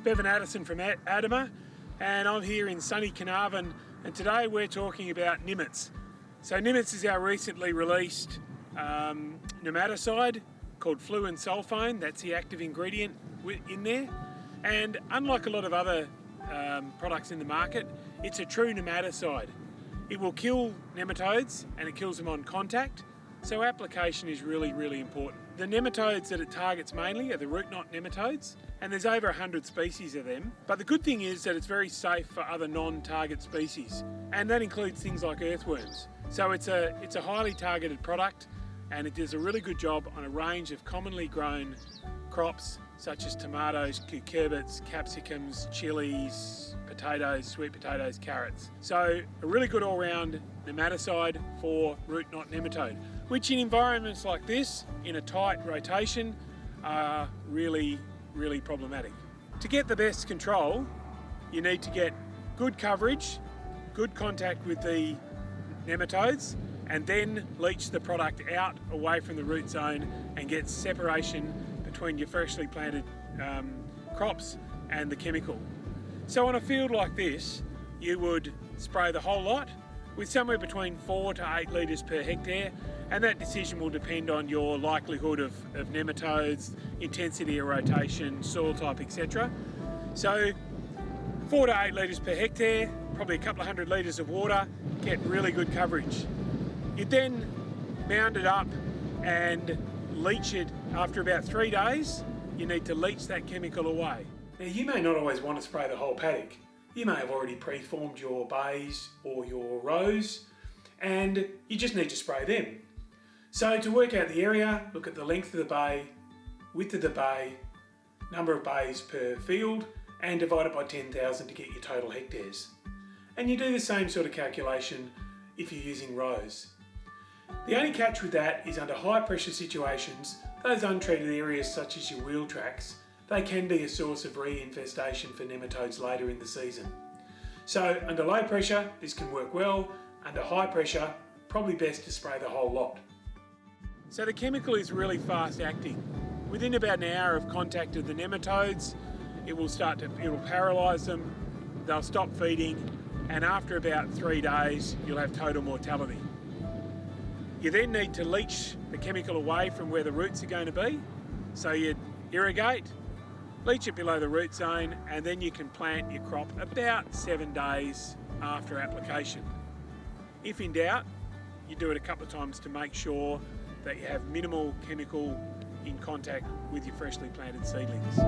Bevan Addison from ADAMA, and I'm here in sunny Carnarvon, and today we're talking about Nimitz. So Nimitz is our recently released nematicide called fluorine sulfone. That's the active ingredient in there, and unlike a lot of other products in the market, it's a true nematicide. It will kill nematodes and it kills them on contact, so application is really important. The nematodes that it targets mainly are the root knot nematodes, and there's over 100 species of them. But the good thing is that it's very safe for other non-target species, and that includes things like earthworms. So it's a highly targeted product, and it does a really good job on a range of commonly grown crops such as tomatoes, cucurbits, capsicums, chilies, potatoes, sweet potatoes, carrots. So a really good all-round nematicide for root knot nematode, which in environments like this, in a tight rotation, are really problematic. To get the best control, you need to get good coverage, good contact with the nematodes, and then leach the product out away from the root zone and get separation between your freshly planted crops and the chemical. So on a field like this, you would spray the whole lot with somewhere between 4 to 8 litres per hectare, and that decision will depend on your likelihood of nematodes, intensity of rotation, soil type, etc. So 4 to 8 litres per hectare, probably a couple of 100 litres of water, get really good coverage. You then mound it up and leach it. After about 3 days, you need to leach that chemical away. Now, you may not always want to spray the whole paddock. You may have already preformed your bays or your rows, and you just need to spray them. So to work out the area, look at the length of the bay, width of the bay, number of bays per field, and divide it by 10,000 to get your total hectares. And you do the same sort of calculation if you're using rows. The only catch with that is under high pressure situations, those untreated areas such as your wheel tracks, they can be a source of reinfestation for nematodes later in the season. So under low pressure, this can work well. Under high pressure, probably best to spray the whole lot. So the chemical is really fast acting. Within about an hour of contact with the nematodes, it will paralyse them, they'll stop feeding, and after about 3 days, you'll have total mortality. You then need to leach the chemical away from where the roots are going to be. So you irrigate, leach it below the root zone, and then you can plant your crop about 7 days after application. If in doubt, you do it a couple of times to make sure that you have minimal chemical in contact with your freshly planted seedlings.